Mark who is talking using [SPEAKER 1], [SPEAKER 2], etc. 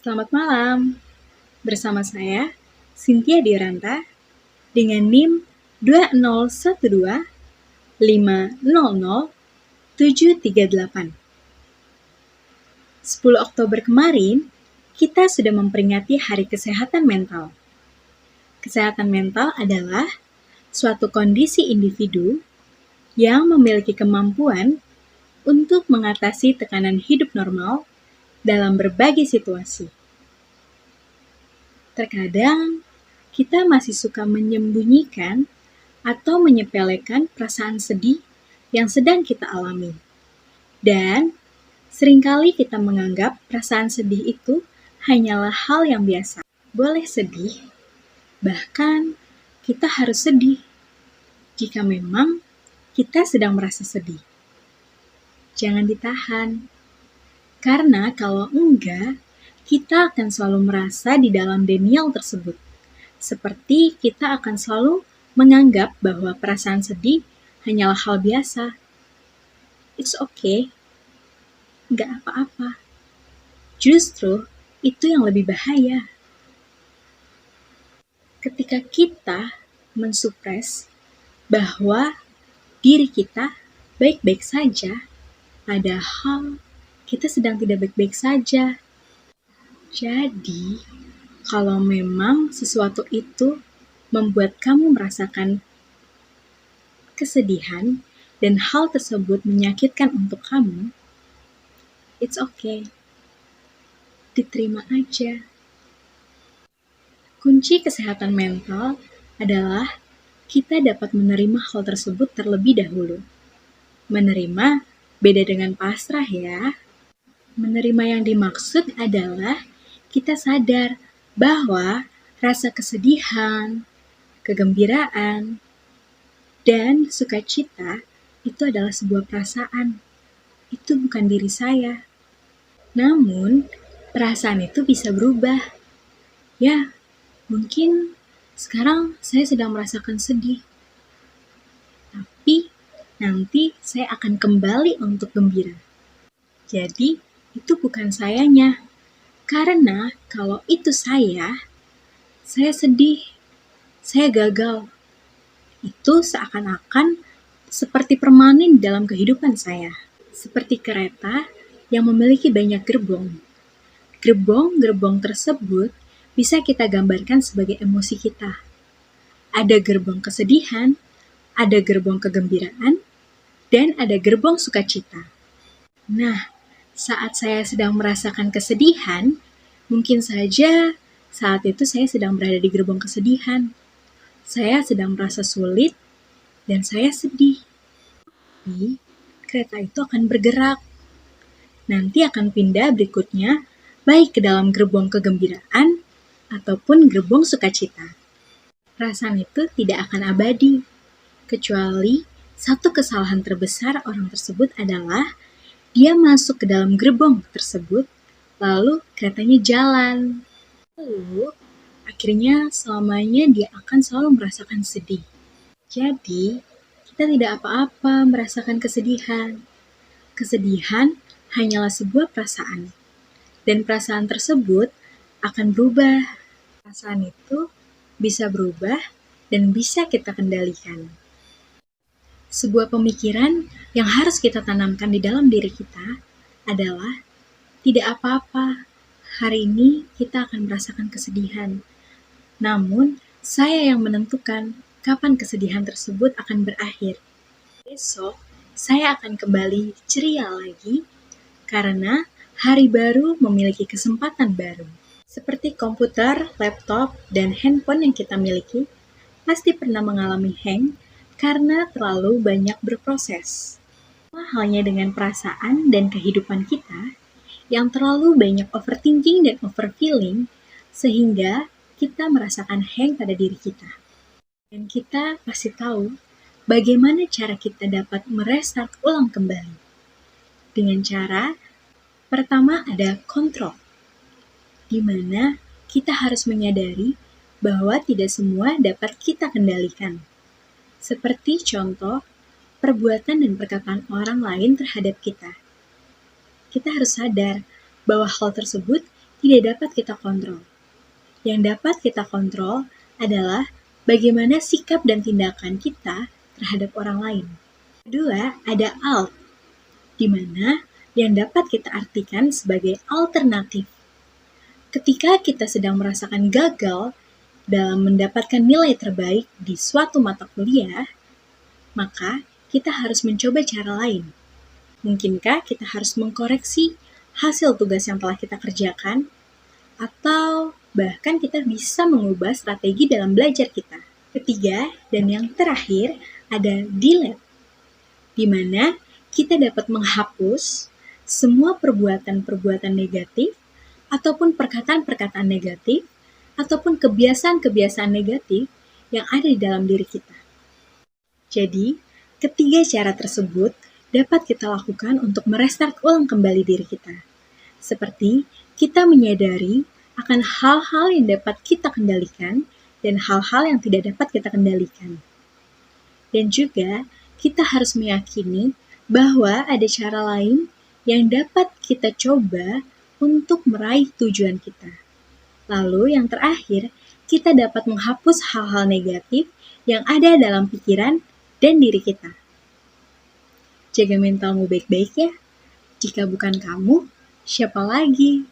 [SPEAKER 1] Selamat malam, bersama saya, Cynthia Diranta, dengan NIM 20125000738. 10 Oktober kemarin, kita sudah memperingati Hari Kesehatan Mental. Kesehatan mental adalah suatu kondisi individu yang memiliki kemampuan untuk mengatasi tekanan hidup normal dalam berbagai situasi. Terkadang, kita masih suka menyembunyikan atau menyepelekan perasaan sedih yang sedang kita alami. Dan seringkali kita menganggap perasaan sedih itu hanyalah hal yang biasa. Boleh sedih, bahkan kita harus sedih jika memang kita sedang merasa sedih. Jangan ditahan, karena kalau enggak, kita akan selalu merasa di dalam denial tersebut. Seperti kita akan selalu menganggap bahwa perasaan sedih hanyalah hal biasa. It's okay, nggak apa-apa. Justru, itu yang lebih bahaya. Ketika kita mensupres bahwa diri kita baik-baik saja, padahal kita sedang tidak baik-baik saja. Jadi, kalau memang sesuatu itu membuat kamu merasakan kesedihan dan hal tersebut menyakitkan untuk kamu, it's okay. Diterima aja. Kunci kesehatan mental adalah kita dapat menerima hal tersebut terlebih dahulu. Menerima beda dengan pasrah ya. Menerima yang dimaksud adalah kita sadar bahwa rasa kesedihan, kegembiraan, dan sukacita itu adalah sebuah perasaan. Itu bukan diri saya. Namun, perasaan itu bisa berubah. Ya, mungkin sekarang saya sedang merasakan sedih. Tapi, nanti saya akan kembali untuk gembira. Jadi, itu bukan sayanya. Karena kalau itu saya sedih, saya gagal. Itu seakan-akan seperti permanen dalam kehidupan saya. Seperti kereta yang memiliki banyak gerbong. Gerbong-gerbong tersebut bisa kita gambarkan sebagai emosi kita. Ada gerbong kesedihan, ada gerbong kegembiraan, dan ada gerbong sukacita. Nah, saat saya sedang merasakan kesedihan, mungkin saja saat itu saya sedang berada di gerbong kesedihan. Saya sedang merasa sulit dan saya sedih. Tapi kereta itu akan bergerak. Nanti akan pindah berikutnya baik ke dalam gerbong kegembiraan ataupun gerbong sukacita. Perasaan itu tidak akan abadi, kecuali satu kesalahan terbesar orang tersebut adalah dia masuk ke dalam gerbong tersebut, lalu keretanya jalan. Lalu, akhirnya selamanya dia akan selalu merasakan sedih. Jadi, kita tidak apa-apa merasakan kesedihan. Kesedihan hanyalah sebuah perasaan. Dan perasaan tersebut akan berubah. Perasaan itu bisa berubah dan bisa kita kendalikan. Sebuah pemikiran yang harus kita tanamkan di dalam diri kita adalah tidak apa-apa, hari ini kita akan merasakan kesedihan. Namun, saya yang menentukan kapan kesedihan tersebut akan berakhir. Besok, saya akan kembali ceria lagi karena hari baru memiliki kesempatan baru. Seperti komputer, laptop, dan handphone yang kita miliki, pasti pernah mengalami hang karena terlalu banyak berproses. Sama halnya dengan perasaan dan kehidupan kita yang terlalu banyak overthinking dan overfeeling sehingga kita merasakan hang pada diri kita. Dan kita pasti tahu bagaimana cara kita dapat merestart ulang kembali. Dengan cara pertama ada kontrol, di mana kita harus menyadari bahwa tidak semua dapat kita kendalikan. Seperti contoh, perbuatan dan perkataan orang lain terhadap kita. Kita harus sadar bahwa hal tersebut tidak dapat kita kontrol. Yang dapat kita kontrol adalah bagaimana sikap dan tindakan kita terhadap orang lain. Kedua, ada alt, di mana yang dapat kita artikan sebagai alternatif. Ketika kita sedang merasakan gagal dalam mendapatkan nilai terbaik di suatu mata kuliah, maka kita harus mencoba cara lain. Mungkinkah kita harus mengkoreksi hasil tugas yang telah kita kerjakan, atau bahkan kita bisa mengubah strategi dalam belajar kita. Ketiga, dan yang terakhir, ada delete, di mana kita dapat menghapus semua perbuatan-perbuatan negatif, ataupun perkataan-perkataan negatif, ataupun kebiasaan-kebiasaan negatif yang ada di dalam diri kita. Jadi, ketiga cara tersebut dapat kita lakukan untuk merestart ulang kembali diri kita. Seperti kita menyadari akan hal-hal yang dapat kita kendalikan dan hal-hal yang tidak dapat kita kendalikan. Dan juga kita harus meyakini bahwa ada cara lain yang dapat kita coba untuk meraih tujuan kita. Lalu yang terakhir, kita dapat menghapus hal-hal negatif yang ada dalam pikiran dan diri kita. Jaga mentalmu baik-baik ya. Jika bukan kamu, siapa lagi?